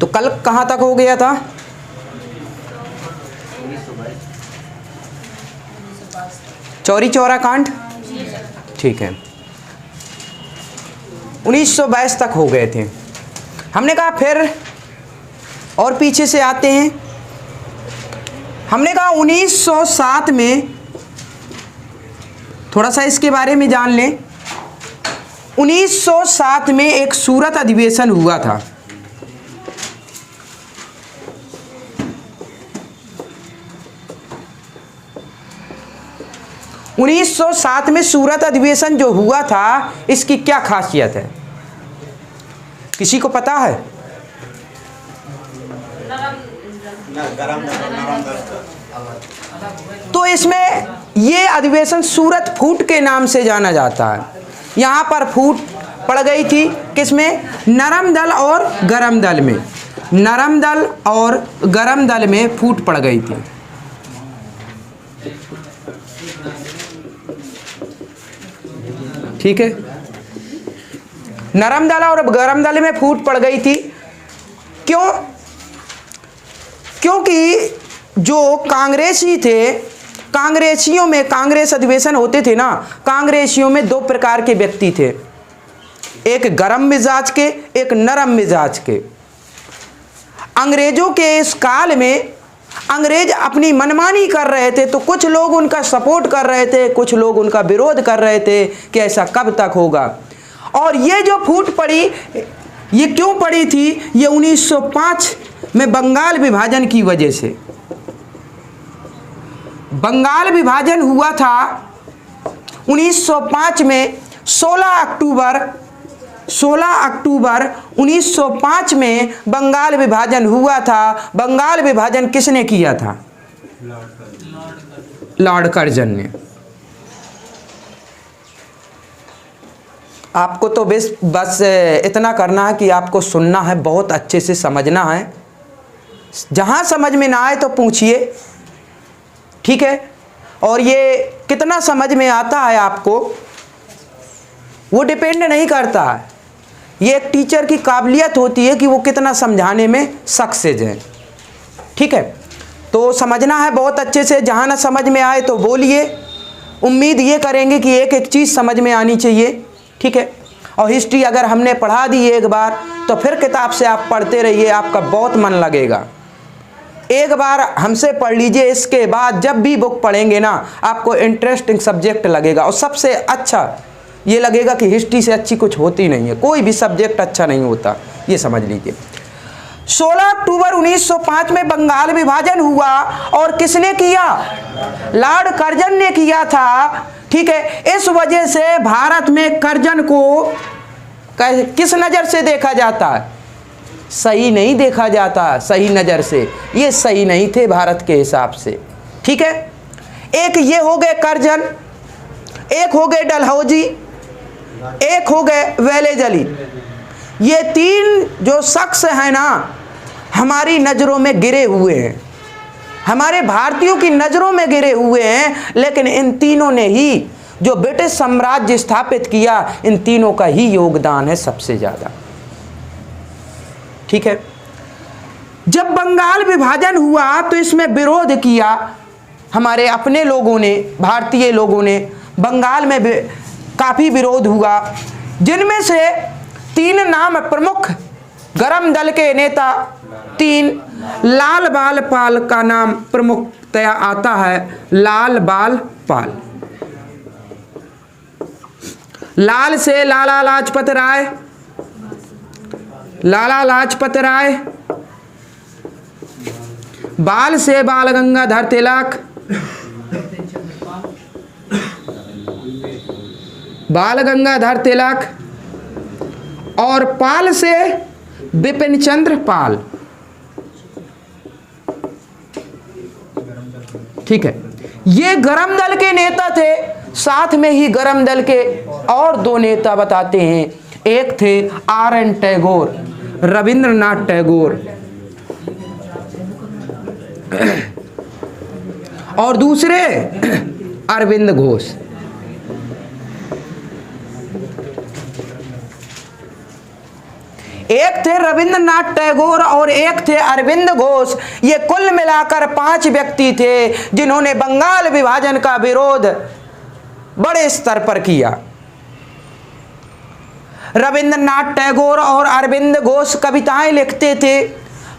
तो कल कहाँ तक हो गया था? 'चौरी चौरा कांड', ठीक है, 1922 तक हो गए थे। हमने कहा फिर और पीछे से आते हैं। हमने कहा 1907 में, थोड़ा सा इसके बारे में जान लें। 1907 में एक सूरत अधिवेशन हुआ था। उन्नीस 1907 में सूरत अधिवेशन जो हुआ था, इसकी क्या खासियत है, किसी को पता है? तो इसमें ये अधिवेशन सूरत फूट के नाम से जाना जाता है। यहाँ पर फूट पड़ गई थी किसमें? नरम दल और गरम दल में। नरम दल और गरम दल में फूट पड़ गई थी। ठीक है, नरम दल और गरम दल में फूट पड़ गई थी। क्यों? क्योंकि जो कांग्रेसी थे, कांग्रेसियों में, कांग्रेस अधिवेशन होते थे ना, कांग्रेसियों में दो प्रकार के व्यक्ति थे, एक गरम मिजाज के, एक नरम मिजाज के। अंग्रेजों के इस काल में अंग्रेज अपनी मनमानी कर रहे थे, तो कुछ लोग उनका सपोर्ट कर रहे थे, कुछ लोग उनका विरोध कर रहे थे कि ऐसा कब तक होगा। और ये जो फूट पड़ी, ये क्यों पड़ी थी? ये 1905 में बंगाल विभाजन की वजह से। बंगाल विभाजन हुआ था 1905 में। 16 अक्टूबर 1905 में बंगाल विभाजन हुआ था। बंगाल विभाजन किसने किया था? लॉर्ड कर्जन ने। आपको तो बस इतना करना है कि आपको सुनना है, बहुत अच्छे से समझना है। जहां समझ में ना आए तो पूछिए, ठीक है? और ये कितना समझ में आता है आपको, वो डिपेंड नहीं करता है। ये एक टीचर की काबिलियत होती है कि वो कितना समझाने में सक्सेस है। ठीक है, तो समझना है बहुत अच्छे से। जहाँ ना समझ में आए तो बोलिए। उम्मीद ये करेंगे कि एक एक चीज़ समझ में आनी चाहिए। ठीक है, और हिस्ट्री अगर हमने पढ़ा दी एक बार, तो फिर किताब से आप पढ़ते रहिए, आपका बहुत मन लगेगा। एक बार हमसे पढ़ लीजिए, इसके बाद जब भी बुक पढ़ेंगे ना, आपको इंटरेस्टिंग सब्जेक्ट लगेगा। और सबसे अच्छा ये लगेगा कि हिस्ट्री से अच्छी कुछ होती नहीं है, कोई भी सब्जेक्ट अच्छा नहीं होता, ये समझ लीजिए। 16 अक्टूबर 1905 में बंगाल विभाजन हुआ, और किसने किया? लॉर्ड कर्जन ने किया था। ठीक है, इस वजह से भारत में कर्जन को किस नज़र से देखा जाता है? सही नहीं देखा जाता, सही नज़र से। ये सही नहीं थे भारत के हिसाब से। ठीक है, एक ये हो गए कर्जन, एक हो गए डलहौजी, एक हो गए वेलेजली। ये तीन जो शख्स हैं ना, हमारी नज़रों में गिरे हुए हैं, हमारे भारतीयों की नज़रों में गिरे हुए हैं। लेकिन इन तीनों ने ही जो ब्रिटिश साम्राज्य स्थापित किया, इन तीनों का ही योगदान है सबसे ज़्यादा। ठीक है, जब बंगाल विभाजन हुआ तो इसमें विरोध किया हमारे अपने लोगों ने, भारतीय लोगों ने। बंगाल में काफ़ी विरोध हुआ, जिनमें से 3 नाम प्रमुख गरम दल के नेता, 3 लाल बाल पाल का नाम प्रमुखतया आता है। लाल बाल पाल, लाल से लाला लाजपत राय, लाला लाजपत राय, बाल से बाल गंगाधर तिलक, बाल गंगाधर तिलक, और पाल से बिपिन चंद्र पाल। ठीक है, ये गरम दल के नेता थे। साथ में ही गरम दल के और 2 नेता बताते हैं। एक थे RN टैगोर, रविंद्रनाथ टैगोर, और दूसरे अरविंद घोष। एक थे रविंद्रनाथ टैगोर और एक थे अरविंद घोष। ये कुल मिलाकर 5 व्यक्ति थे जिन्होंने बंगाल विभाजन का विरोध बड़े स्तर पर किया। रविंद्रनाथ टैगोर और अरविंद घोष कविताएं लिखते थे,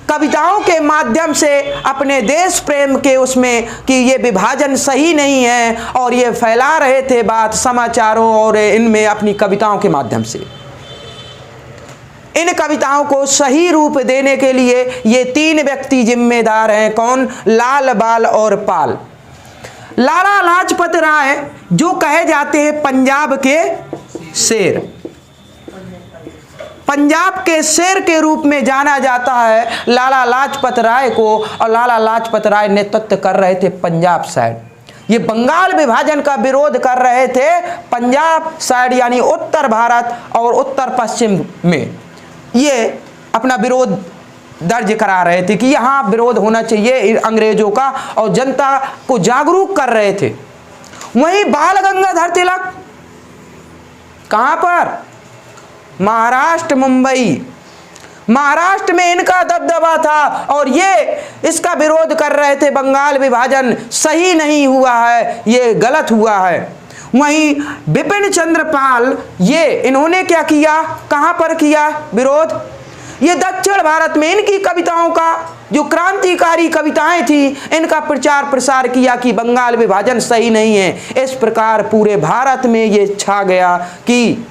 कविताओं के माध्यम से अपने देश प्रेम के उसमें कि ये विभाजन सही नहीं है, और ये फैला रहे थे बात समाचारों और इनमें अपनी कविताओं के माध्यम से। इन कविताओं को सही रूप देने के लिए ये 3 व्यक्ति जिम्मेदार हैं। कौन? लाल, बाल और पाल। लाला लाजपत राय जो कहे जाते हैं पंजाब के शेर, पंजाब के शेर के रूप में जाना जाता है लाला लाजपत राय को, और लाला लाजपत राय नेतृत्व कर रहे थे पंजाब साइड। ये बंगाल विभाजन का विरोध कर रहे थे पंजाब साइड, यानी उत्तर भारत और उत्तर पश्चिम में ये अपना विरोध दर्ज करा रहे थे कि यहाँ विरोध होना चाहिए अंग्रेजों का, और जनता को जागरूक कर रहे थे। वहीं बाल गंगाधर तिलक कहाँ पर? महाराष्ट्र, मुंबई। महाराष्ट्र में इनका दबदबा था और ये इसका विरोध कर रहे थे। बंगाल विभाजन सही नहीं हुआ है, ये गलत हुआ है। वहीं बिपिन चंद्र पाल, ये इन्होंने क्या किया, कहां पर किया विरोध? ये दक्षिण भारत में इनकी कविताओं का जो क्रांतिकारी कविताएं थी इनका प्रचार प्रसार किया कि बंगाल विभाजन सही नहीं है। इस प्रकार पूरे भारत में ये छा गया कि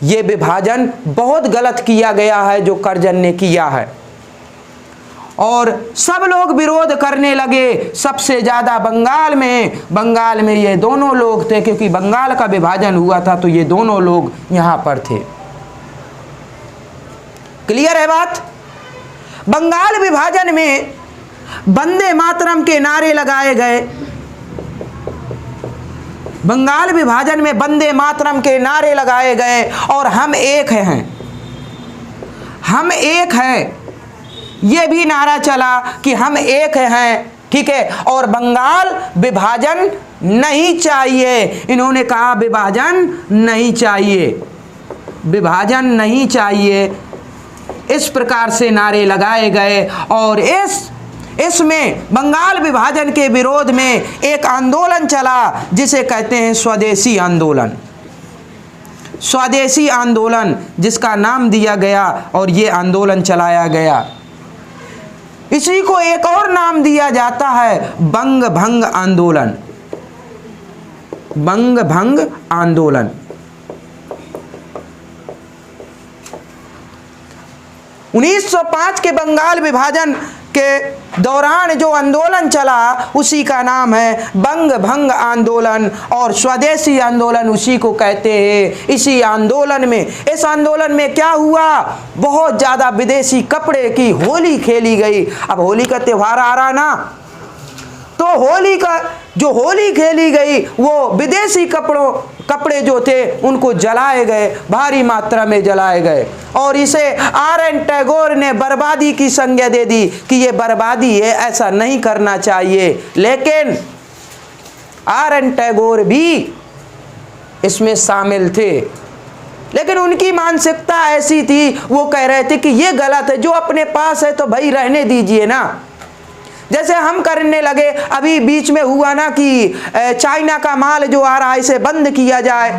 ये विभाजन बहुत गलत किया गया है जो कर्जन ने किया है, और सब लोग विरोध करने लगे। सबसे ज्यादा बंगाल में ये दोनों लोग थे, क्योंकि बंगाल का विभाजन हुआ था तो ये दोनों लोग यहां पर थे। क्लियर है बात? बंगाल विभाजन में वंदे मातरम के नारे लगाए गए। बंगाल विभाजन में वंदे मातरम के नारे लगाए गए, और हम एक हैं, हम एक हैं, ये भी नारा चला कि हम एक हैं, ठीक है। और बंगाल विभाजन नहीं चाहिए, इन्होंने कहा विभाजन नहीं चाहिए, विभाजन नहीं चाहिए, इस प्रकार से नारे लगाए गए। और इसमें बंगाल विभाजन के विरोध में एक आंदोलन चला जिसे कहते हैं स्वदेशी आंदोलन। स्वदेशी आंदोलन जिसका नाम दिया गया और ये आंदोलन चलाया गया। इसी को एक और नाम दिया जाता है बंग भंग आंदोलन। बंग भंग आंदोलन। 1905 के बंगाल विभाजन के दौरान जो आंदोलन चला उसी का नाम है बंग भंग आंदोलन, और स्वदेशी आंदोलन उसी को कहते हैं। इसी आंदोलन में, इस आंदोलन में क्या हुआ, बहुत ज़्यादा विदेशी कपड़े की होली खेली गई। अब होली का त्यौहार आ रहा ना, तो होली खेली गई, वो विदेशी कपड़े जो थे उनको जलाए गए, भारी मात्रा में जलाए गए। और इसे R.N. टैगोर ने बर्बादी की संज्ञा दे दी कि ये बर्बादी है, ऐसा नहीं करना चाहिए। लेकिन R.N. टैगोर भी इसमें शामिल थे, लेकिन उनकी मानसिकता ऐसी थी, वो कह रहे थे कि ये गलत है, जो अपने पास है तो भाई रहने दीजिए ना। जैसे हम करने लगे, अभी बीच में हुआ ना कि चाइना का माल जो आ रहा है इसे बंद किया जाए,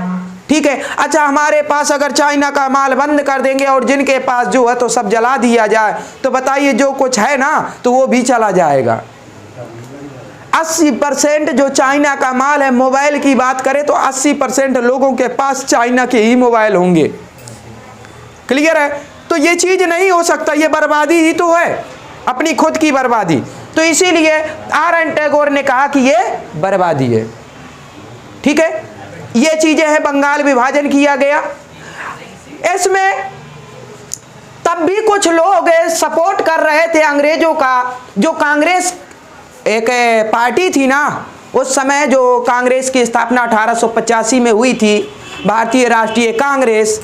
ठीक है। अच्छा, हमारे पास अगर चाइना का माल बंद कर देंगे और जिनके पास जो है तो सब जला दिया जाए, तो बताइए जो कुछ है ना तो वो भी चला जाएगा। 80% जो चाइना का माल है, मोबाइल की बात करें तो 80% लोगों के पास चाइना के ही मोबाइल होंगे। क्लियर है? तो ये चीज नहीं हो सकता, ये बर्बादी ही तो है, अपनी खुद की बर्बादी। तो इसीलिए R.N. टैगोर ने कहा कि ये बर्बादी है, ठीक है। ये चीजें हैं, बंगाल विभाजन किया गया। इसमें तब भी कुछ लोग सपोर्ट कर रहे थे अंग्रेजों का। जो कांग्रेस एक पार्टी थी ना, उस समय जो कांग्रेस की स्थापना 1885 में हुई थी, भारतीय राष्ट्रीय कांग्रेस,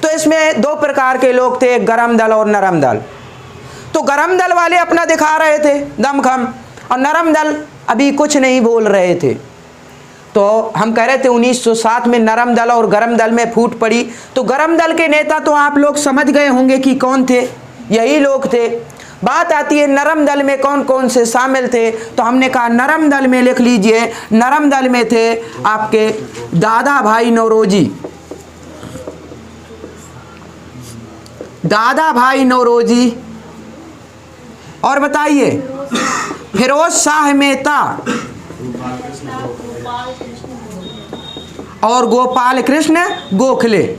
तो इसमें 2 प्रकार के लोग थे, गरम दल और नरम दल। तो गरम दल वाले अपना दिखा रहे थे दमखम, और नरम दल अभी कुछ नहीं बोल रहे थे। तो हम कह रहे थे 1907 में नरम दल और गरम दल में फूट पड़ी। तो गरम दल के नेता तो आप लोग समझ गए होंगे कि कौन थे, यही लोग थे। बात आती है नरम दल में कौन कौन से शामिल थे, तो हमने कहा नरम दल में लिख लीजिए, नरम दल में थे आपके दादा भाई नौरोजी, दादा भाई नौरोजी, और बताइए फिरोज शाह मेहता और गोपाल कृष्ण गोखले।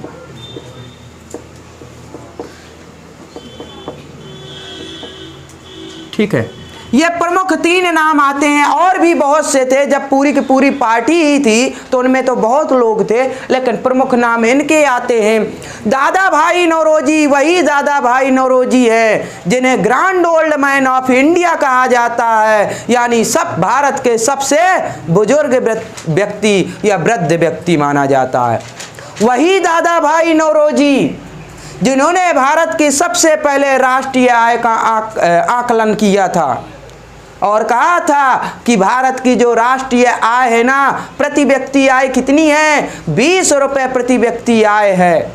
ठीक है, ये प्रमुख 3 नाम आते हैं। और भी बहुत से थे, जब पूरी की पूरी पार्टी ही थी तो उनमें तो बहुत लोग थे, लेकिन प्रमुख नाम इनके आते हैं। दादा भाई नौरोजी वही दादा भाई नौरोजी है जिन्हें grand old man of India कहा जाता है, यानी सब भारत के सबसे बुजुर्ग व्यक्ति या वृद्ध व्यक्ति माना जाता है। वही दादा भाई नौरोजी जिन्होंने भारत की सबसे पहले राष्ट्रीय आय का आकलन किया था और कहा था कि भारत की जो राष्ट्रीय आय है ना, प्रति व्यक्ति आय कितनी है, 20 रुपए प्रति व्यक्ति आय है।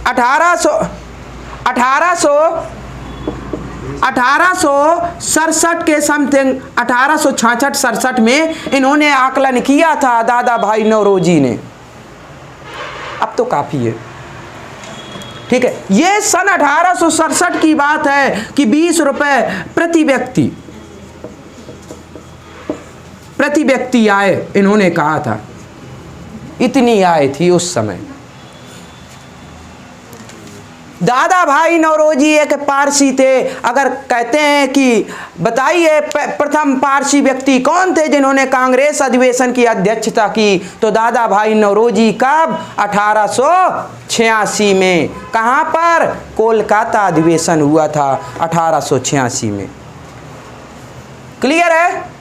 1867 के समथिंग, 1866-67 में इन्होंने आकलन किया था दादा भाई नौरोजी ने। अब तो काफी है, ठीक है। ये सन 1867 की बात है कि 20 रुपए प्रति व्यक्ति आय इन्होंने कहा था, इतनी आय थी उस समय। दादा भाई नौरोजी एक पारसी थे। अगर कहते हैं कि बताइए प्रथम पारसी व्यक्ति कौन थे जिन्होंने कांग्रेस अधिवेशन की अध्यक्षता की, तो दादा भाई नौरोजी कब, 1886 में। कहाँ पर, कोलकाता अधिवेशन हुआ था 1886 में। क्लियर है।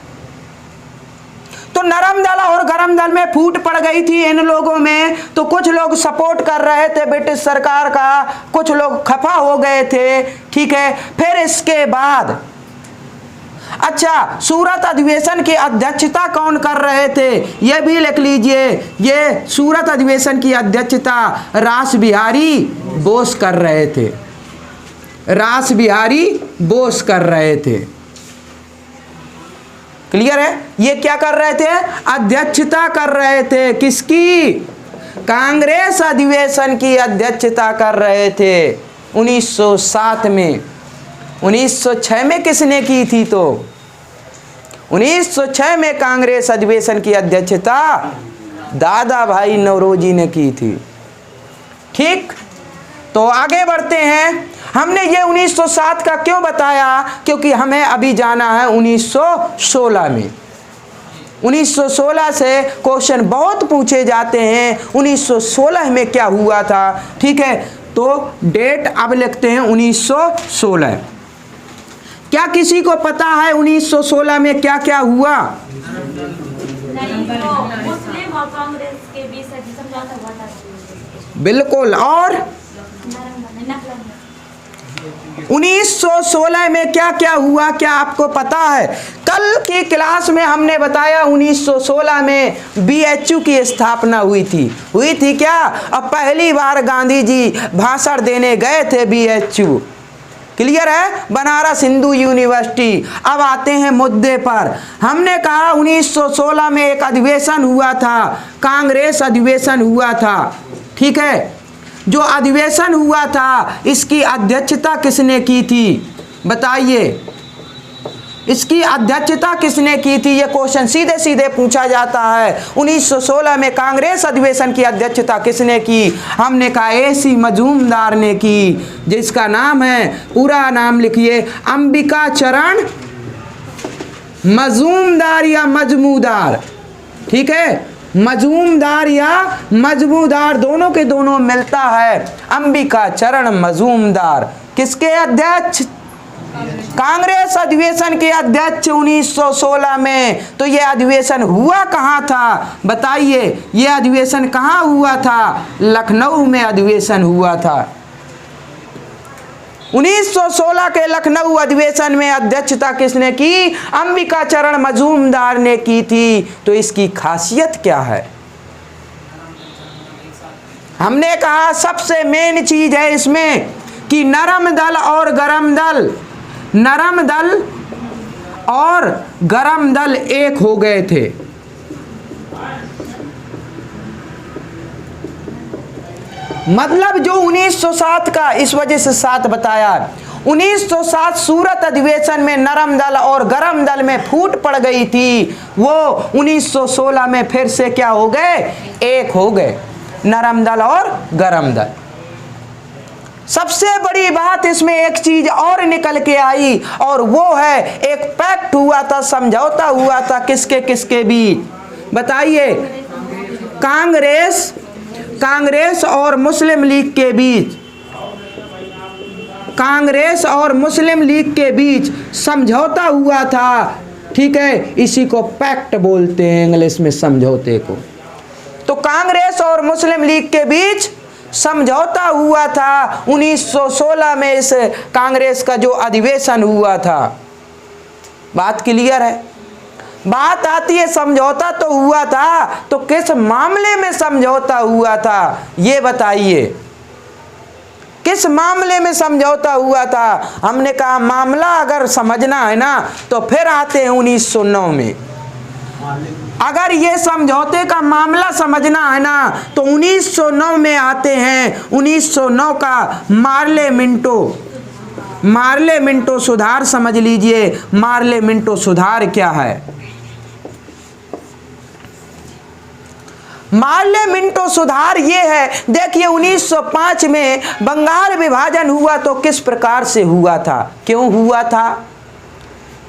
तो नरम दल और गरम दल में फूट पड़ गई थी इन लोगों में। तो कुछ लोग सपोर्ट कर रहे थे ब्रिटिश सरकार का, कुछ लोग खफा हो गए थे, ठीक है। फिर इसके बाद अच्छा, सूरत अधिवेशन की अध्यक्षता कौन कर रहे थे, यह भी लिख लीजिए। ये सूरत अधिवेशन की अध्यक्षता रास बिहारी बोस कर रहे थे, रास बिहारी बोस कर रहे थे। क्लियर है। ये क्या कर रहे थे, अध्यक्षता कर रहे थे, किसकी, कांग्रेस अधिवेशन की अध्यक्षता कर रहे थे 1907 में। 1906 में किसने की थी, तो 1906 में कांग्रेस अधिवेशन की अध्यक्षता दादा भाई नौरोजी ने की थी। ठीक, तो आगे बढ़ते हैं। हमने ये 1907 का क्यों बताया, क्योंकि हमें अभी जाना है 1916 में। 1916 से क्वेश्चन बहुत पूछे जाते हैं, 1916 में क्या हुआ था, ठीक है। तो डेट अब लिखते हैं 1916। क्या किसी को पता है 1916 में क्या क्या हुआ? मुस्लिम और कांग्रेस के बीच समझौता हुआ था। बिल्कुल। और 1916 में क्या क्या हुआ, क्या आपको पता है? कल की क्लास में हमने बताया 1916 में BHU की स्थापना हुई थी क्या? अब पहली बार गांधी जी भाषण देने गए थे BHU। क्लियर है, बनारस हिंदू यूनिवर्सिटी। अब आते हैं मुद्दे पर। हमने कहा 1916 में एक अधिवेशन हुआ था, कांग्रेस अधिवेशन हुआ था, ठीक है। जो अधिवेशन हुआ था इसकी अध्यक्षता किसने की थी, बताइए, इसकी अध्यक्षता किसने की थी? ये क्वेश्चन सीधे सीधे पूछा जाता है। 1916 में कांग्रेस अधिवेशन की अध्यक्षता किसने की? हमने कहा AC मजूमदार ने की, जिसका नाम है, पूरा नाम लिखिए, अंबिका चरण मजूमदार या मजमूदार, ठीक है। मजूमदार या मजमूदार दोनों के दोनों मिलता है। अंबिका चरण मजूमदार किसके अध्यक्ष? कांग्रेस अधिवेशन के अध्यक्ष 1916 में। तो यह अधिवेशन हुआ कहाँ था, बताइए? यह अधिवेशन कहाँ हुआ था? लखनऊ में अधिवेशन हुआ था। 1916 के लखनऊ अधिवेशन में अध्यक्षता किसने की? अंबिका चरण मजूमदार ने की थी। तो इसकी खासियत क्या है? हमने कहा सबसे मेन चीज है इसमें कि नरम दल और गरम दल, नरम दल और गरम दल एक हो गए थे। मतलब जो 1907 का, इस वजह से 7 बताया, 1907 सूरत अधिवेशन में नरम दल और गरम दल में फूट पड़ गई थी, वो 1916 में फिर से क्या हो गए? एक हो गए, नरम दल और गरम दल। सबसे बड़ी बात इसमें एक चीज और निकल के आई, और वो है एक पैक्ट हुआ था, समझौता हुआ था किसके किसके बीच? बताइए। कांग्रेस और मुस्लिम लीग के बीच, कांग्रेस और मुस्लिम लीग के बीच समझौता हुआ था। ठीक है, इसी को पैक्ट बोलते हैं इंग्लिश में, समझौते को। तो कांग्रेस और मुस्लिम लीग के बीच समझौता हुआ था 1916 में, इस कांग्रेस का जो अधिवेशन हुआ था। बात क्लियर है? बात आती है समझौता तो हुआ था, तो किस मामले में समझौता हुआ था ये बताइए। किस मामले में समझौता हुआ था? हमने कहा मामला अगर समझना है ना तो फिर आते हैं 1909 में। अगर ये समझौते का मामला समझना है ना तो 1909 में आते हैं। 1909 का मार्ले मिंटो सुधार समझ लीजिए। मार्ले मिंटो सुधार क्या है? मार्ले मिंटो सुधार ये है, देखिए 1905 में बंगाल विभाजन हुआ तो किस प्रकार से हुआ था, क्यों हुआ था?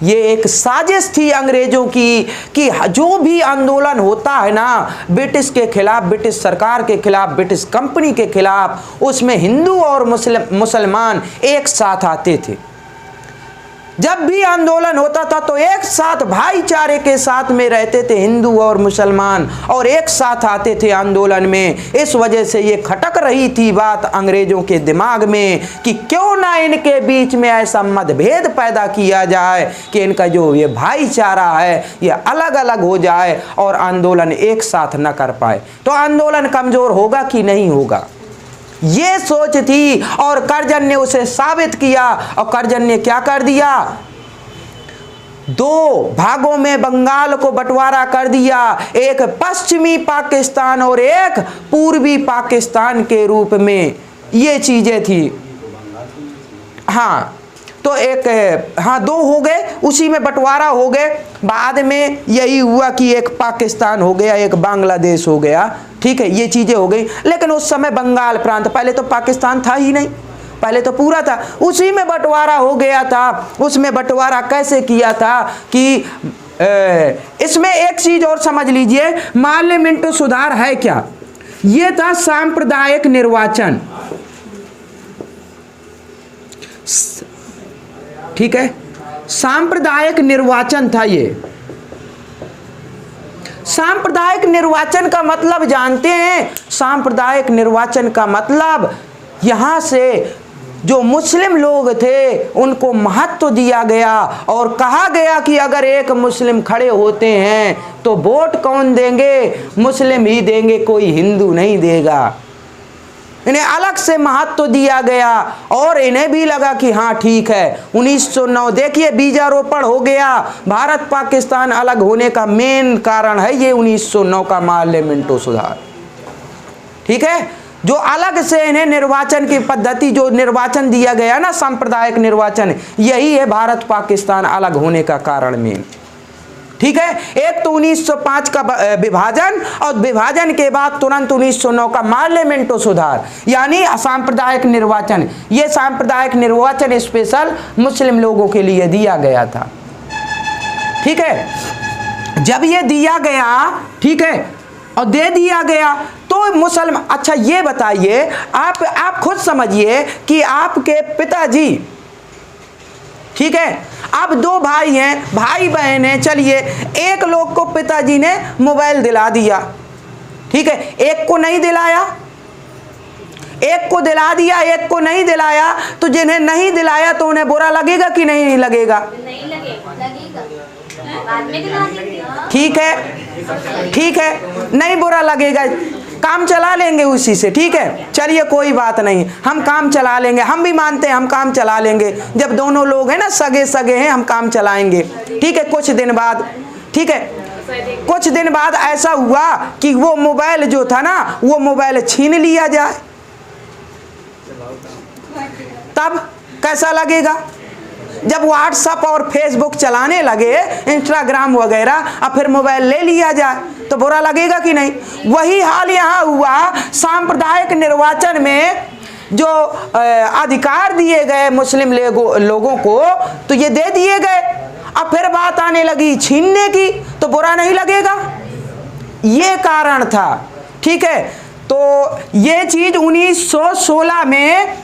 ये एक साजिश थी अंग्रेजों की कि जो भी आंदोलन होता है ना ब्रिटिश के खिलाफ, ब्रिटिश सरकार के खिलाफ, ब्रिटिश कंपनी के खिलाफ, उसमें हिंदू और मुसलमान एक साथ आते थे। जब भी आंदोलन होता था तो एक साथ भाईचारे के साथ में रहते थे हिंदू और मुसलमान, और एक साथ आते थे आंदोलन में। इस वजह से ये खटक रही थी बात अंग्रेजों के दिमाग में कि क्यों ना इनके बीच में ऐसा मतभेद पैदा किया जाए कि इनका जो ये भाईचारा है ये अलग अलग हो जाए और आंदोलन एक साथ न कर पाए। तो आंदोलन कमजोर होगा कि नहीं होगा, ये सोच थी। और कर्जन ने उसे साबित किया, और कर्जन ने क्या कर दिया? 2 भागों में बंगाल को बंटवारा कर दिया, एक पश्चिमी पाकिस्तान और एक पूर्वी पाकिस्तान के रूप में। ये चीजें थी। हाँ, तो एक 2 हो गए, उसी में बंटवारा हो गए। बाद में यही हुआ कि एक पाकिस्तान हो गया, एक बांग्लादेश हो गया। ठीक है, ये चीजें हो गई। लेकिन उस समय बंगाल प्रांत, पहले तो पाकिस्तान था ही नहीं, पहले तो पूरा था, उसी में बंटवारा हो गया था। उसमें बंटवारा कैसे किया था कि इसमें एक चीज और समझ लीजिए, मार्ले मिंटो सुधार है क्या? ये था सांप्रदायिक निर्वाचन। ठीक है, सांप्रदायिक निर्वाचन था ये। सांप्रदायिक निर्वाचन का मतलब जानते हैं? सांप्रदायिक निर्वाचन का मतलब यहां से जो मुस्लिम लोग थे उनको महत्व दिया गया और कहा गया कि अगर एक मुस्लिम खड़े होते हैं तो वोट कौन देंगे? मुस्लिम ही देंगे, कोई हिंदू नहीं देगा। इन्हें अलग से महत्व दिया गया और इन्हें भी लगा कि हाँ ठीक है। 1909 देखिए बीजारोपण हो गया। भारत पाकिस्तान अलग होने का मेन कारण है ये 1909 का मार्ले मिंटो सुधार। ठीक है, जो अलग से इन्हें निर्वाचन की पद्धति, जो निर्वाचन दिया गया ना सांप्रदायिक निर्वाचन, यही है भारत पाकिस्तान अलग होने का कारण मेन। ठीक है, एक तो 1905 का विभाजन और विभाजन के बाद तुरंत 1909 का मार्ले मिंटो सुधार, यानी सांप्रदायिक निर्वाचन। ये सांप्रदायिक निर्वाचन स्पेशल मुस्लिम लोगों के लिए दिया गया था। ठीक है, जब ये दिया गया, ठीक है, और दे दिया गया तो मुसलमान, अच्छा ये बताइए आप खुद समझिए कि आपके पिताजी, ठीक है, अब 2 भाई हैं, भाई बहन हैं, चलिए एक लोग को पिताजी ने मोबाइल दिला दिया, ठीक है, एक को नहीं दिलाया। एक को दिला दिया, एक को नहीं दिलाया, तो जिन्हें नहीं दिलाया तो उन्हें बुरा लगेगा कि नहीं लगेगा? नहीं लगेगा, बाद में दिला देंगे। ठीक है, ठीक है, नहीं बुरा लगेगा, काम चला लेंगे उसी से। ठीक है, चलिए कोई बात नहीं, हम काम चला लेंगे, हम भी मानते हैं हम काम चला लेंगे। जब दोनों लोग हैं ना, सगे सगे हैं, हम काम चलाएंगे। ठीक है, कुछ दिन बाद, ठीक है, कुछ दिन बाद ऐसा हुआ कि वो मोबाइल जो था ना, वो मोबाइल छीन लिया जाए, तब कैसा लगेगा? जब व्हाट्सएप और फेसबुक चलाने लगे, इंस्टाग्राम वगैरह, अब फिर मोबाइल ले लिया जाए तो बुरा लगेगा कि नहीं? वही हाल यहाँ हुआ। सांप्रदायिक निर्वाचन में जो अधिकार दिए गए मुस्लिम लोगों को, तो ये दे दिए गए। अब फिर बात आने लगी छीनने की, तो बुरा नहीं लगेगा? ये कारण था। ठीक है, तो ये चीज 1916 में,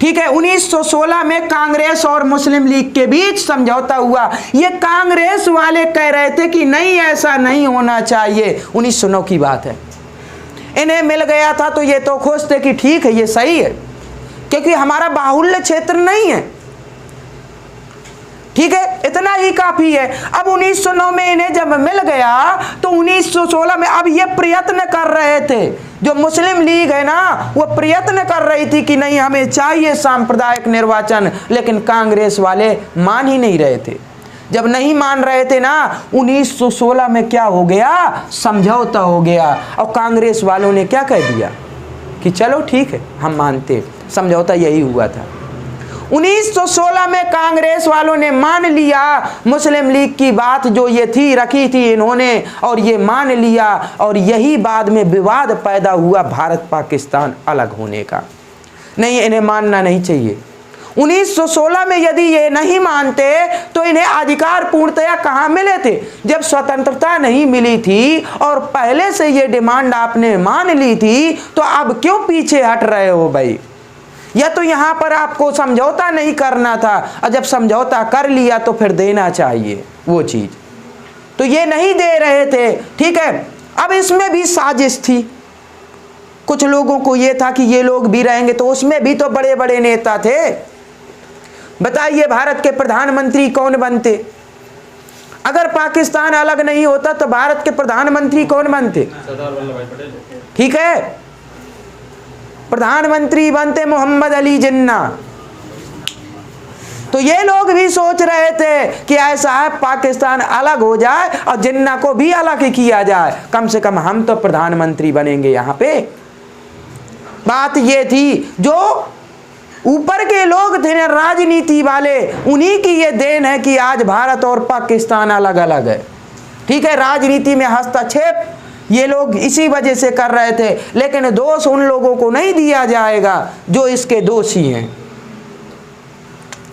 ठीक है, 1916 में कांग्रेस और मुस्लिम लीग के बीच समझौता हुआ। ये कांग्रेस वाले कह रहे थे कि नहीं, ऐसा नहीं होना चाहिए। 1909 की बात है। इन्हें मिल गया था तो ये तो खुश थे कि ठीक है, ये सही है, क्योंकि हमारा बाहुल्य क्षेत्र नहीं है। ठीक है, इतना ही काफी है। अब 1909 में इन्हें जब मिल गया तो 1916 में अब ये प्रयत्न कर रहे थे, जो मुस्लिम लीग है ना, वो प्रयत्न कर रही थी कि नहीं, हमें चाहिए सांप्रदायिक निर्वाचन, लेकिन कांग्रेस वाले मान ही नहीं रहे थे। जब नहीं मान रहे थे ना, 1916 में क्या हो गया? समझौता हो गया, और कांग्रेस वालों ने क्या कह दिया कि चलो ठीक है, हम मानते। समझौता यही हुआ था। 1916 में कांग्रेस वालों ने मान लिया मुस्लिम लीग की बात, जो ये थी रखी थी इन्होंने, और ये मान लिया, और यही बाद में विवाद पैदा हुआ भारत पाकिस्तान अलग होने का। नहीं, इन्हें मानना नहीं चाहिए। 1916 में यदि ये नहीं मानते तो इन्हें अधिकार पूर्णतया कहाँ मिले थे? जब स्वतंत्रता नहीं मिली थी और पहले से ये डिमांड आपने मान ली थी, तो अब क्यों पीछे हट रहे हो भाई? या तो यहाँ पर आपको समझौता नहीं करना था, और जब समझौता कर लिया तो फिर देना चाहिए वो चीज, तो ये नहीं दे रहे थे। ठीक है, अब इसमें भी साजिश थी। कुछ लोगों को ये था कि ये लोग भी रहेंगे, तो उसमें भी तो बड़े बड़े नेता थे। बताइए, भारत के प्रधानमंत्री कौन बनते? अगर पाकिस्तान अलग नहीं होता तो भारत के प्रधानमंत्री कौन बनते? सरदार वल्लभ भाई पटेल। ठीक है, प्रधानमंत्री बनते मोहम्मद अली जिन्ना। तो ये लोग भी सोच रहे थे कि ऐसा है, पाकिस्तान अलग हो जाए और जिन्ना को भी अलग ही किया जाए, कम से कम हम तो प्रधानमंत्री बनेंगे यहाँ पे। बात ये थी, जो ऊपर के लोग थे ना, राजनीति वाले, उन्हीं की ये देन है कि आज भारत और पाकिस्तान अलग अलग है। ठीक है, राजनीति में हस्तक्षेप ये लोग इसी वजह से कर रहे थे, लेकिन दोष उन लोगों को नहीं दिया जाएगा जो इसके दोषी हैं।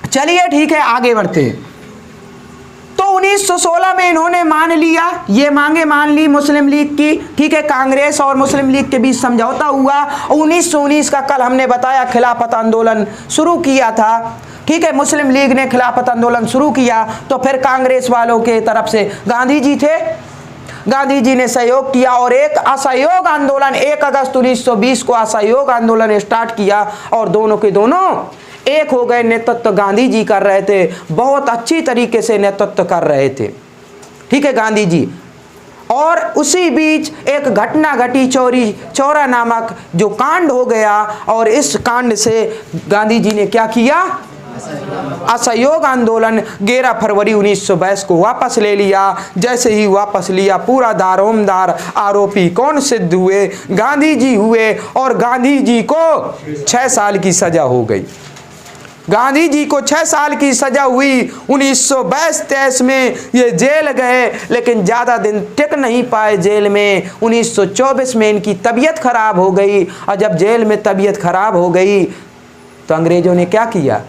चलिए ठीक है, आगे बढ़ते हैं। तो 1916 में इन्होंने मान लिया, ये मांगे मान ली मुस्लिम लीग की। ठीक है, कांग्रेस और मुस्लिम लीग के बीच समझौता हुआ। 1919 का कल हमने बताया खिलाफत आंदोलन शुरू किया था। ठीक है, मुस्लिम लीग ने खिलाफत आंदोलन शुरू किया, तो फिर कांग्रेस वालों के तरफ से गांधी जी थे, गांधी जी ने सहयोग किया और एक असहयोग आंदोलन 1 अगस्त 1920 को असहयोग आंदोलन स्टार्ट किया, और दोनों के दोनों एक हो गए। नेतृत्व गांधी जी कर रहे थे, बहुत अच्छी तरीके से नेतृत्व कर रहे थे। ठीक है, गांधी जी। और उसी बीच एक घटना घटी, चौरी चौरा नामक जो कांड हो गया, और इस कांड से गांधी जी ने क्या किया? असहयोग आंदोलन 11 फरवरी 1922 को वापस ले लिया। जैसे ही वापस लिया, पूरा दारोमदार आरोपी कौन सिद्ध हुए? गांधी जी हुए, और गांधी जी को 6 साल की सजा हो गई। गांधी जी को 6 साल की सजा हुई। 1922-23 में ये जेल गए, लेकिन ज़्यादा दिन टिक नहीं पाए जेल में। 1924 में इनकी तबीयत खराब हो गई, और जब जेल में तबीयत खराब हो गई तो अंग्रेजों ने क्या किया?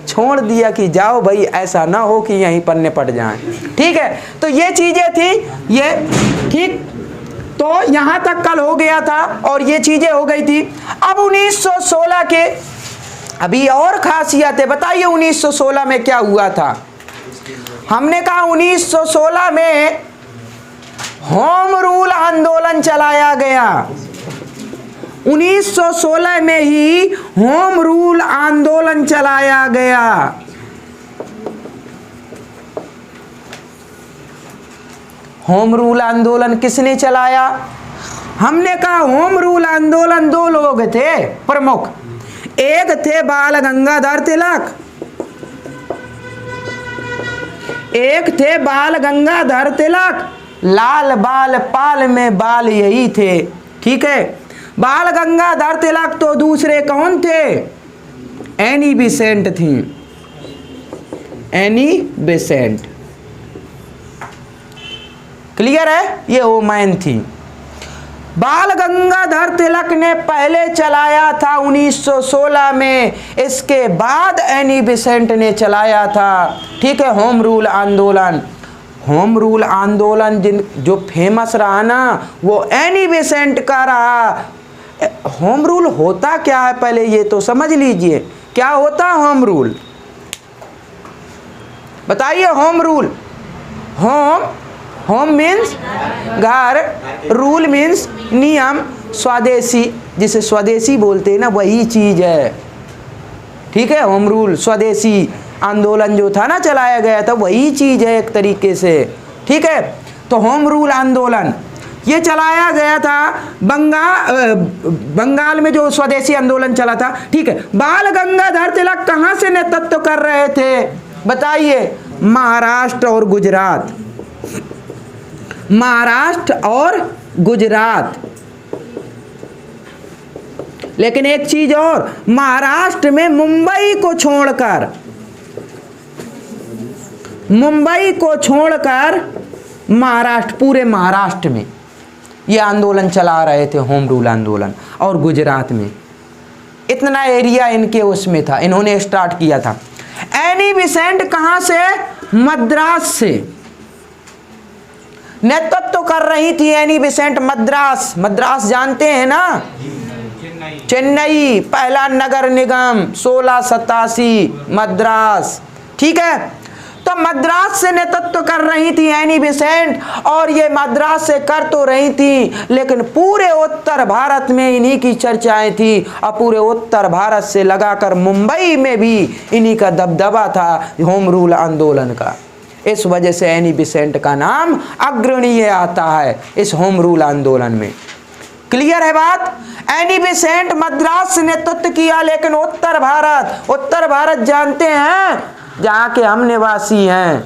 छोड़ दिया कि जाओ भाई, ऐसा ना हो कि यहीं पर निपट जाएं। ठीक है, तो ये चीज़ें थी ये। ठीक, तो यहाँ तक कल हो गया था और ये चीज़ें हो गई थी। अब 1916 के अभी और खासियत है। बताइए 1916 में क्या हुआ था? हमने कहा 1916 में होम रूल आंदोलन चलाया गया। 1916 में ही होम रूल आंदोलन चलाया गया। होम रूल आंदोलन किसने चलाया? हमने कहा होम रूल आंदोलन दो लोग थे प्रमुख, एक थे बाल गंगाधर तिलक, एक थे बाल गंगाधर तिलक, लाल बाल पाल में बाल यही थे। ठीक है, बाल गंगाधर तिलक तो दूसरे कौन थे? एनी बेसेंट थी, एनी बेसेंट। क्लियर है? ये वोमैन थी। बाल गंगाधर तिलक ने पहले चलाया था 1916 में, इसके बाद एनी बेसेंट ने चलाया था। ठीक है, होम रूल आंदोलन। होम रूल आंदोलन जो फेमस रहा ना, वो एनी बेसेंट का रहा। होम रूल होता क्या है पहले ये तो समझ लीजिए, क्या होता होम रूल? बताइए। होम रूल, होम मीन्स घर, रूल मीन्स नियम, स्वदेशी जिसे स्वदेशी बोलते हैं ना, वही चीज है। ठीक है, होम रूल स्वदेशी आंदोलन जो था ना चलाया गया था, वही चीज है एक तरीके से। ठीक है, तो होम रूल आंदोलन ये चलाया गया था बंगाल में जो स्वदेशी आंदोलन चला था। ठीक है, बाल गंगाधर तिलक कहां से नेतृत्व कर रहे थे बताइए? महाराष्ट्र और गुजरात, महाराष्ट्र और गुजरात। लेकिन एक चीज और, महाराष्ट्र में मुंबई को छोड़कर महाराष्ट्र, पूरे महाराष्ट्र में ये आंदोलन चला रहे थे, होम रूल आंदोलन। और गुजरात में इतना एरिया इनके उसमें था, इन्होंने स्टार्ट किया था। एनी बेसेंट कहां से? मद्रास से नेतृत्व कर रही थी एनी बेसेंट। मद्रास जानते हैं ना? चेन्नई पहला नगर निगम 1687 मद्रास। ठीक है, तो मद्रास से नेतृत्व कर रही थी एनी बेसेंट, और ये मद्रास से कर तो रही थी, लेकिन पूरे उत्तर भारत में इन्हीं की चर्चाएं थी, और पूरे उत्तर भारत से लगाकर मुंबई में भी इन्हीं का दबदबा था होम रूल आंदोलन का। इस वजह से एनी बेसेंट का नाम अग्रणीय आता है इस होम रूल आंदोलन में। क्लियर है बात? एनी बेसेंट मद्रास से नेतृत्व किया, लेकिन उत्तर भारत जानते हैं जहां के हम निवासी हैं,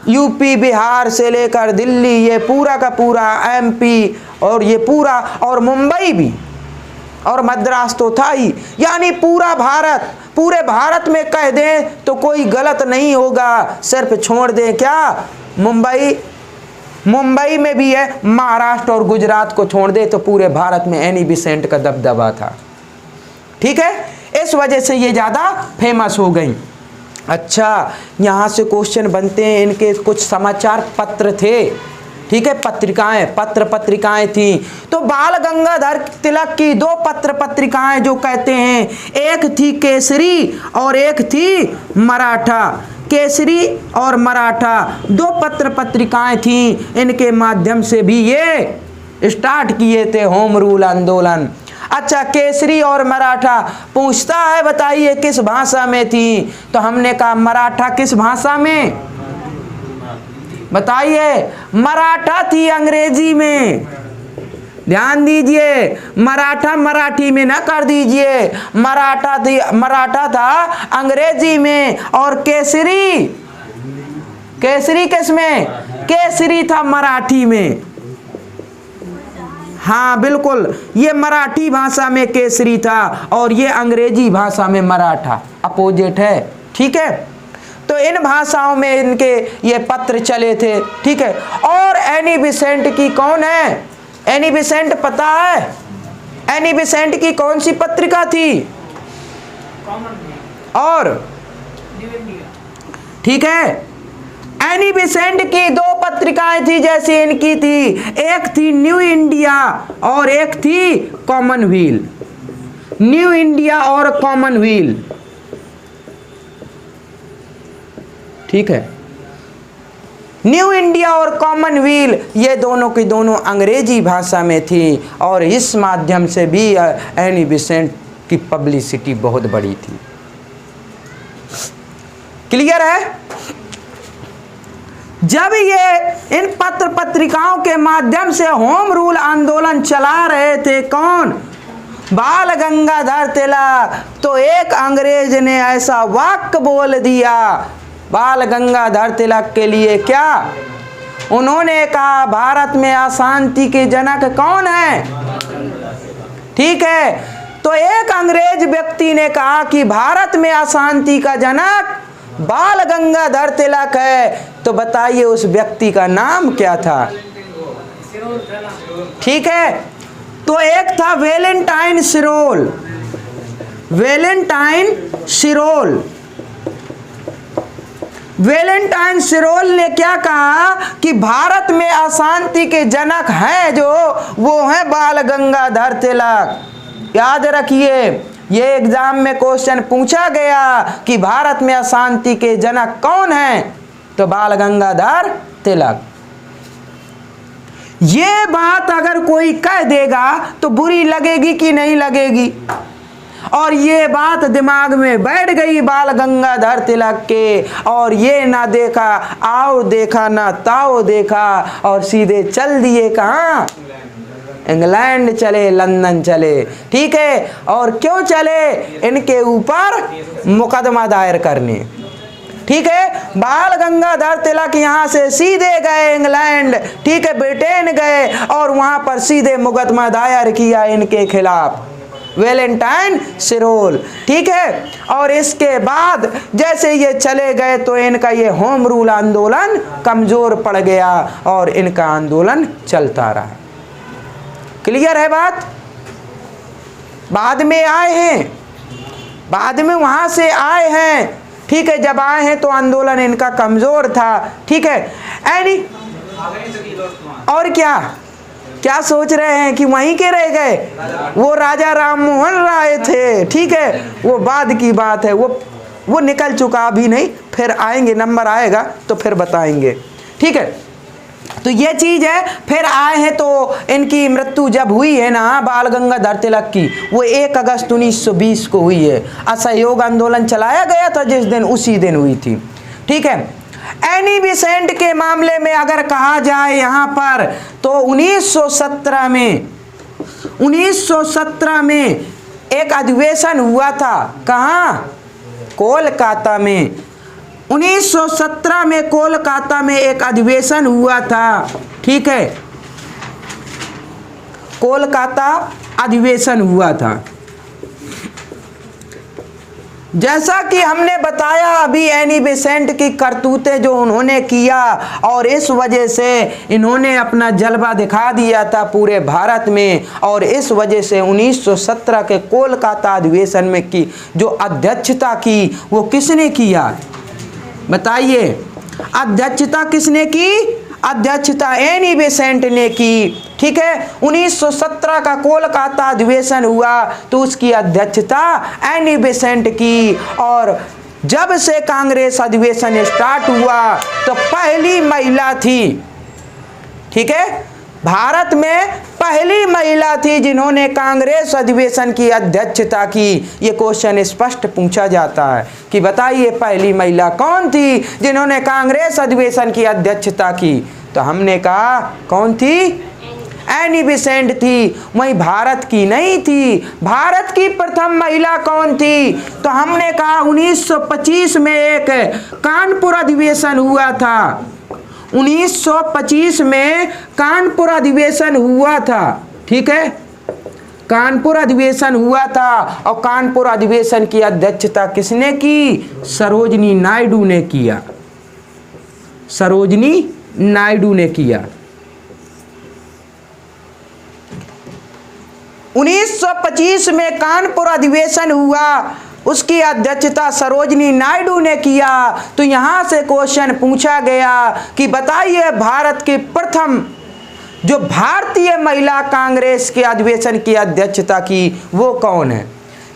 यूपी बिहार से लेकर दिल्ली, ये पूरा का पूरा एमपी, और ये पूरा, और मुंबई भी, और मद्रास तो था ही, यानी पूरा भारत। पूरे भारत में कह दें तो कोई गलत नहीं होगा, सिर्फ छोड़ दें क्या मुंबई में भी है, महाराष्ट्र और गुजरात को छोड़ दे तो पूरे भारत में एनी बेसेंट का दबदबा था। ठीक है, इस वजह से ये ज़्यादा फेमस हो गई। अच्छा, यहाँ से क्वेश्चन बनते हैं। इनके कुछ समाचार पत्र थे, ठीक है, पत्रिकाएं थी। तो बाल गंगाधर तिलक की दो पत्रिकाएं जो कहते हैं, एक थी केसरी और एक थी मराठा। केसरी और मराठा दो पत्रिकाएं थी, इनके माध्यम से भी ये स्टार्ट किए थे होम रूल आंदोलन। अच्छा, केसरी और मराठा पूछता है बताइए किस भाषा में थी? तो हमने कहा मराठा किस भाषा में बताइए? मराठा थी अंग्रेजी में। ध्यान दीजिए, मराठा मराठी में ना कर दीजिए, मराठा था अंग्रेजी में, और केसरी किस में? केसरी था मराठी में। हाँ बिल्कुल, ये मराठी भाषा में केसरी था और ये अंग्रेजी भाषा में मराठा, अपोजिट है। ठीक है, तो इन भाषाओं में इनके ये पत्र चले थे। ठीक है, और एनी बेसेंट की कौन है? एनी बेसेंट पता है? एनी बेसेंट की कौन सी पत्रिका थी? और ठीक है, एनी बेसेंट की दो पत्रिकाएं थी जैसे इनकी थी, एक थी न्यू इंडिया और एक थी कॉमनवेल्थ। न्यू इंडिया और कॉमनवेल्थ। ठीक है, न्यू इंडिया और कॉमनवेल्थ ये दोनों की दोनों अंग्रेजी भाषा में थी और इस माध्यम से भी एनी बेसेंट की पब्लिसिटी बहुत बड़ी थी। क्लियर है? जब ये इन पत्र पत्रिकाओं के माध्यम से होम रूल आंदोलन चला रहे थे कौन? बाल गंगाधर तिलक, तो एक अंग्रेज ने ऐसा वाक्य बोल दिया बाल गंगाधर तिलक के लिए, क्या उन्होंने कहा भारत में अशांति के जनक कौन है? ठीक है, तो एक अंग्रेज व्यक्ति ने कहा कि भारत में अशांति का जनक बाल गंगाधर तिलक है, तो बताइए उस व्यक्ति का नाम क्या था? ठीक है, तो एक था वैलेंटाइन सिरोल। वैलेंटाइन सिरोल, वैलेंटाइन सिरोल ने क्या कहा कि भारत में अशांति के जनक हैं जो वो हैं बाल गंगाधर तिलक। याद रखिए, ये एग्जाम में क्वेश्चन पूछा गया कि भारत में अशांति के जनक कौन हैं, तो बाल गंगाधर तिलक। ये बात अगर कोई कह देगा तो बुरी लगेगी कि नहीं लगेगी? और ये बात दिमाग में बैठ गई बाल गंगाधर तिलक के, और ये ना देखा आओ देखा ना ताओ देखा, और सीधे चल दिए कहाँ? इंग्लैंड चले, लंदन चले। ठीक है, और क्यों चले? इनके ऊपर मुकदमा दायर करने। ठीक है, बाल गंगाधर तिलक यहाँ से सीधे गए इंग्लैंड, ठीक है, ब्रिटेन गए और वहाँ पर सीधे मुकदमा दायर किया इनके खिलाफ, वैलेंटाइन सिरोल। ठीक है, और इसके बाद जैसे ये चले गए तो इनका ये होम रूल आंदोलन कमजोर पड़ गया और इनका आंदोलन चलता रहा। क्लियर है बात? बाद में आए हैं, बाद में वहां से आए हैं। ठीक है, जब आए हैं तो आंदोलन इनका कमजोर था। ठीक है, एनी और क्या क्या सोच रहे हैं कि वहीं के रह गए? वो राजा राम मोहन राय थे। ठीक है, वो बाद की बात है, वो निकल चुका, अभी नहीं, फिर आएंगे, नंबर आएगा तो फिर बताएंगे। ठीक है, तो ये चीज है। फिर आए हैं तो इनकी मृत्यु जब हुई है ना बाल गंगाधर तिलक की, वो 1 अगस्त 1920 को हुई है। असहयोग आंदोलन चलाया गया था जिस दिन, उसी दिन हुई थी। ठीक है, एनी बेसेंट के मामले में अगर कहा जाए यहाँ पर तो 1917 में एक अधिवेशन हुआ था। कहाँ? कोलकाता में। 1917 में कोलकाता में एक अधिवेशन हुआ था। ठीक है, कोलकाता अधिवेशन हुआ था। जैसा कि हमने बताया अभी एनी बेसेंट की करतूतें जो उन्होंने किया, और इस वजह से इन्होंने अपना जलवा दिखा दिया था पूरे भारत में, और इस वजह से 1917 के कोलकाता अधिवेशन में की जो अध्यक्षता की वो किसने किया? बताइए, अध्यक्षता किसने की? अध्यक्षता एनी बेसेंट ने की। ठीक है, 1917 का कोलकाता अधिवेशन हुआ तो उसकी अध्यक्षता एनी बेसेंट की, और जब से कांग्रेस अधिवेशन स्टार्ट हुआ तो पहली महिला थी। ठीक है, भारत में पहली महिला थी जिन्होंने कांग्रेस अधिवेशन की अध्यक्षता की। ये क्वेश्चन स्पष्ट पूछा जाता है कि बताइए पहली महिला कौन थी जिन्होंने कांग्रेस अधिवेशन की अध्यक्षता की? तो हमने कहा कौन थी? एनी बेसेंट थी। वहीं भारत की नहीं थी। भारत की प्रथम महिला कौन थी? तो हमने कहा 1925 में एक कानपुर अधिवेशन हुआ था। 1925 में कानपुर अधिवेशन हुआ था। ठीक है, कानपुर अधिवेशन हुआ था, और कानपुर अधिवेशन की अध्यक्षता किसने की? सरोजिनी नायडू ने किया। सरोजिनी नायडू ने किया। 1925 में कानपुर अधिवेशन हुआ, उसकी अध्यक्षता सरोजिनी नायडू ने किया। तो यहाँ से क्वेश्चन पूछा गया कि बताइए भारत की प्रथम जो भारतीय महिला कांग्रेस के अधिवेशन की अध्यक्षता की वो कौन है?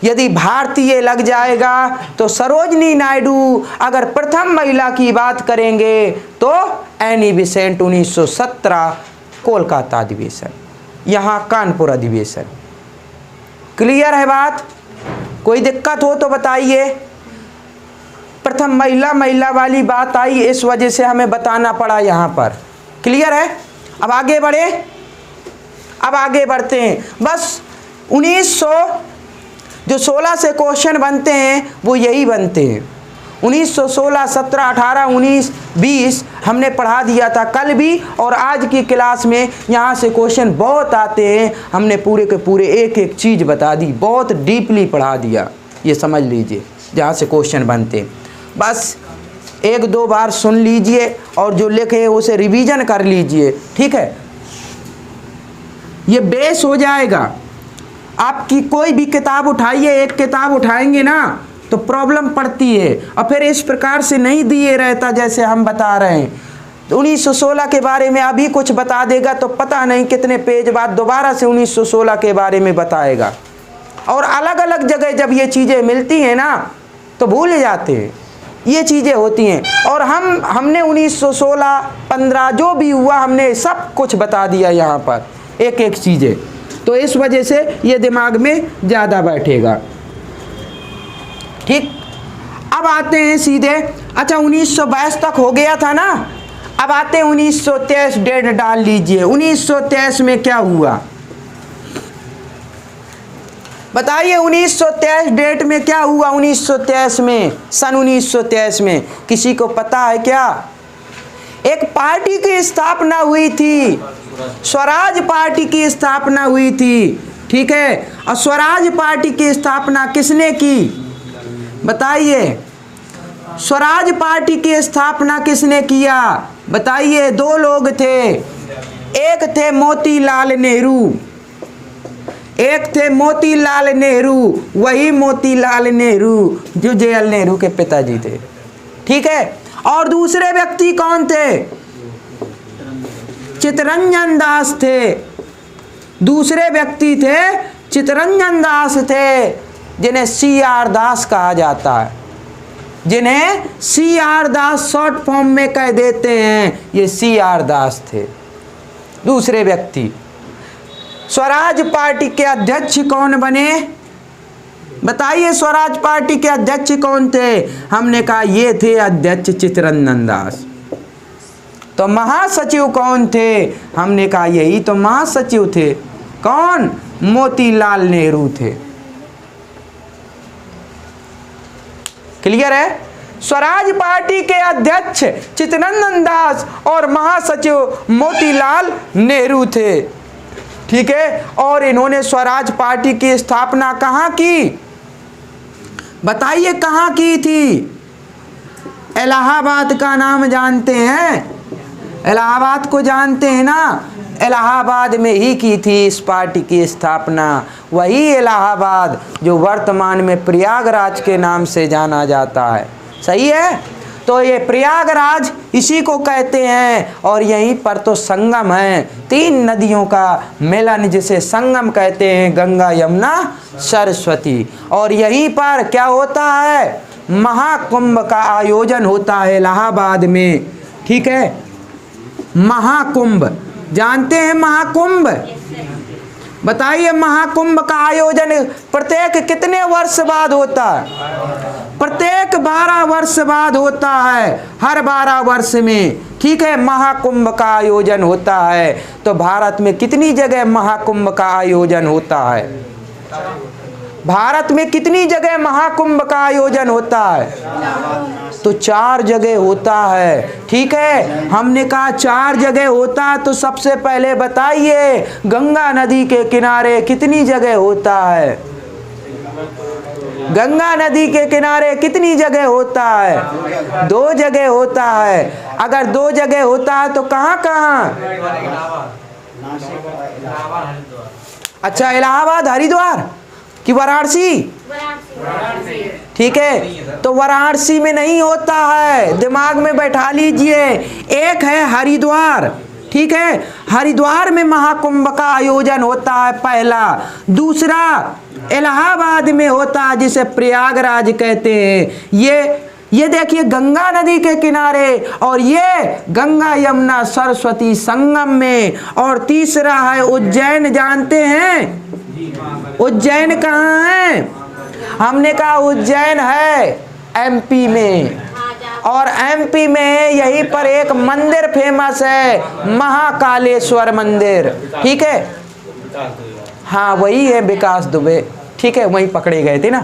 यदि भारतीय लग जाएगा तो सरोजनी नायडू। अगर प्रथम महिला की बात करेंगे तो एनी बेसेंट 1917 कोलकाता अधिवेशन, यहाँ कानपुर अधिवेशन। क्लियर है बात? कोई दिक्कत हो तो बताइए। प्रथम महिला वाली बात आई, इस वजह से हमें बताना पड़ा यहाँ पर। क्लियर है? अब आगे बढ़े, अब आगे बढ़ते हैं। बस 1916 से क्वेश्चन बनते हैं वो यही बनते हैं। 1916, 17, 18, 19, 20 हमने पढ़ा दिया था कल भी, और आज की क्लास में यहाँ से क्वेश्चन बहुत आते हैं। हमने पूरे के पूरे एक एक चीज़ बता दी, बहुत डीपली पढ़ा दिया। ये समझ लीजिए जहाँ से क्वेश्चन बनते हैं। बस एक दो बार सुन लीजिए और जो लिखे उसे रिवीजन कर लीजिए, ठीक है? ये बेस हो जाएगा। आपकी कोई भी किताब उठाइए, एक किताब उठाएंगे ना तो प्रॉब्लम पड़ती है, और फिर इस प्रकार से नहीं दिए रहता जैसे हम बता रहे हैं। तो 1916 के बारे में अभी कुछ बता देगा तो पता नहीं कितने पेज बाद दोबारा से 1916 के बारे में बताएगा। और अलग अलग जगह जब ये चीज़ें मिलती हैं ना तो भूल जाते हैं, ये चीज़ें होती हैं। और हमने 1916, 15 जो भी हुआ हमने सब कुछ बता दिया यहाँ पर, एक एक चीज़ें। तो इस वजह से ये दिमाग में ज़्यादा बैठेगा, ठीक? अब आते हैं सीधे। अच्छा 1922 तक हो गया था ना, अब आते हैं 1923 डेट डाल लीजिए। 1923 में क्या हुआ बताइए? 1923 डेट में क्या हुआ? 1923 में, सन 1923 में किसी को पता है क्या? एक पार्टी की स्थापना हुई थी, स्वराज पार्टी की स्थापना हुई थी, ठीक है? और स्वराज पार्टी की स्थापना किसने की बताइए? स्वराज पार्टी की स्थापना किसने किया बताइए? दो लोग थे, एक थे मोतीलाल नेहरू, एक थे मोतीलाल नेहरू, वही मोतीलाल नेहरू जो जवाहरलाल नेहरू के पिताजी थे, ठीक है? और दूसरे व्यक्ति कौन थे? चित्तरंजन दास थे। दूसरे व्यक्ति थे चित्तरंजन दास थे, जिन्हें CR दास कहा जाता है, जिन्हें CR दास शॉर्ट फॉर्म में कह देते हैं, ये CR दास थे दूसरे व्यक्ति। स्वराज पार्टी के अध्यक्ष कौन बने बताइए? स्वराज पार्टी के अध्यक्ष कौन थे? हमने कहा ये थे अध्यक्ष चित्तरंजन दास। तो महासचिव कौन थे? हमने कहा यही तो महासचिव थे। कौन? मोतीलाल नेहरू थे। क्लियर है? स्वराज पार्टी के अध्यक्ष चित्तरंजन दास और महासचिव मोतीलाल नेहरू थे, ठीक है? और इन्होंने स्वराज पार्टी की स्थापना कहाँ की बताइए? कहाँ की थी? इलाहाबाद का नाम जानते हैं? इलाहाबाद को जानते हैं ना? इलाहाबाद में ही की थी इस पार्टी की स्थापना। वही इलाहाबाद जो वर्तमान में प्रयागराज के नाम से जाना जाता है। सही है? तो ये प्रयागराज इसी को कहते हैं, और यहीं पर तो संगम है, 3 नदियों का मिलन जिसे संगम कहते हैं, गंगा यमुना सरस्वती। और यहीं पर क्या होता है? महाकुंभ का आयोजन होता है इलाहाबाद में, ठीक है? महाकुंभ जानते हैं? महाकुंभ बताइए। महाकुंभ का आयोजन प्रत्येक कितने वर्ष बाद होता है? प्रत्येक 12 वर्ष बाद होता है, हर 12 वर्ष में, ठीक है? महाकुंभ का आयोजन होता है। तो भारत में कितनी जगह महाकुंभ का आयोजन होता है? भारत में कितनी जगह महाकुंभ का आयोजन होता है? तो 4 जगह होता है, ठीक है? हमने कहा 4 जगह होता है, तो सबसे पहले बताइए गंगा नदी के किनारे कितनी जगह होता है? गंगा नदी के किनारे कितनी जगह होता है? 2 जगह होता है। अगर 2 जगह होता है तो कहाँ कहाँ? अच्छा, इलाहाबाद, हरिद्वार कि वाराणसी? ठीक है, तो वाराणसी में नहीं होता है, दिमाग में बैठा लीजिए। एक है हरिद्वार, ठीक है? हरिद्वार में महाकुंभ का आयोजन होता है पहला। दूसरा इलाहाबाद में होता है, जिसे प्रयागराज कहते हैं। ये देखिए गंगा नदी के किनारे, और ये गंगा यमुना सरस्वती संगम में। और तीसरा है उज्जैन। जानते हैं उज्जैन कहाँ है? हमने कहा उज्जैन है एमपी में, और एमपी में यहीं पर एक मंदिर फेमस है, महाकालेश्वर मंदिर। ठीक है, हाँ वही है विकास दुबे। ठीक है, वहीं पकड़े गए थे ना।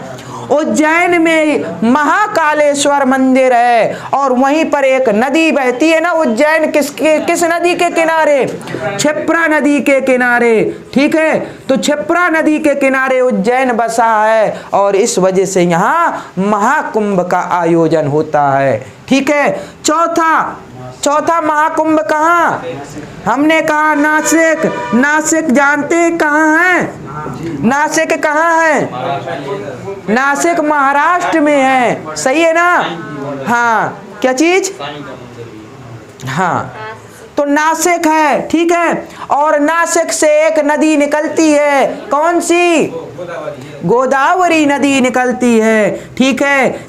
उज्जैन में महाकालेश्वर मंदिर है, और वहीं पर एक नदी बहती है ना उज्जैन। किस नदी के किनारे? क्षिप्रा नदी के किनारे। ठीक है, तो क्षिप्रा नदी के किनारे उज्जैन बसा है, और इस वजह से यहाँ महाकुंभ का आयोजन होता है। ठीक है, चौथा महाकुंभ कहाँ? हमने कहा नासिक। नासिक जानते हैं कहाँ है? नासिक कहाँ है? नासिक महाराष्ट्र में है। सही है ना? हाँ, क्या चीज? हाँ, तो नासिक है। ठीक है, और नासिक से एक नदी निकलती है, कौन सी? गोदावरी नदी निकलती है। ठीक है,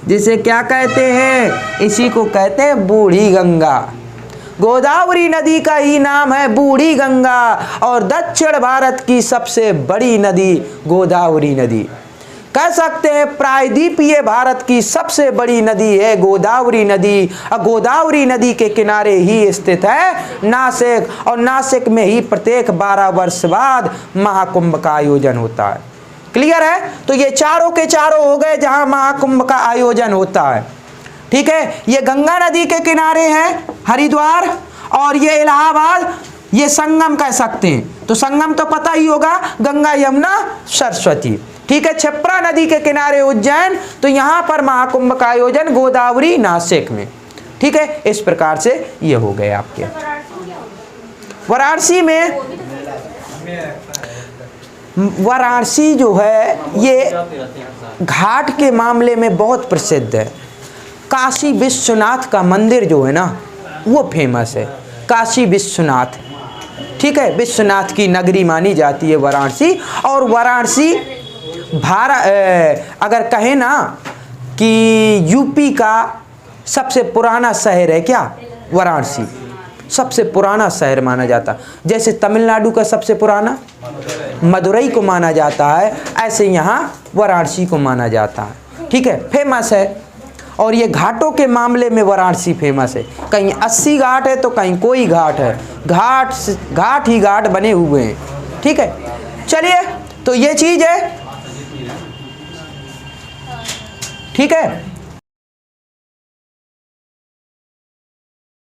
जिसे क्या कहते हैं? इसी को कहते हैं बूढ़ी गंगा। गोदावरी नदी का ही नाम है बूढ़ी गंगा, और दक्षिण भारत की सबसे बड़ी नदी गोदावरी नदी। कह सकते हैं प्रायद्वीपीय भारत की सबसे बड़ी नदी है गोदावरी नदी। और गोदावरी नदी के किनारे ही स्थित है नासिक, और नासिक में ही प्रत्येक 12 वर्ष बाद महाकुंभ का आयोजन होता है। क्लियर है? तो ये चारों के चारों हो गए जहां महाकुंभ का आयोजन होता है। ठीक है, ये गंगा नदी के किनारे है हरिद्वार, और ये इलाहाबाद, ये संगम कह सकते हैं। तो संगम तो पता ही होगा, गंगा यमुना सरस्वती। ठीक है, क्षिप्रा नदी के किनारे उज्जैन, तो यहां पर महाकुंभ का आयोजन गोदावरी नासिक में। ठीक है, इस प्रकार से ये हो गए आपके। वाराणसी जो है ये घाट के मामले में बहुत प्रसिद्ध है। काशी विश्वनाथ का मंदिर जो है ना वो फेमस है, काशी विश्वनाथ। ठीक है, विश्वनाथ की नगरी मानी जाती है वाराणसी। और वाराणसी अगर कहें ना कि यूपी का सबसे पुराना शहर है क्या? वाराणसी सबसे पुराना शहर माना जाता। जैसे तमिलनाडु का सबसे पुराना मदुरई को माना जाता है, ऐसे यहाँ वाराणसी को माना जाता है। ठीक है, फेमस है। और ये घाटों के मामले में वाराणसी फेमस है। कहीं 80 घाट है तो कहीं कोई घाट है, घाट ही घाट बने हुए हैं। ठीक है, चलिए, तो ये चीज़ है। ठीक है।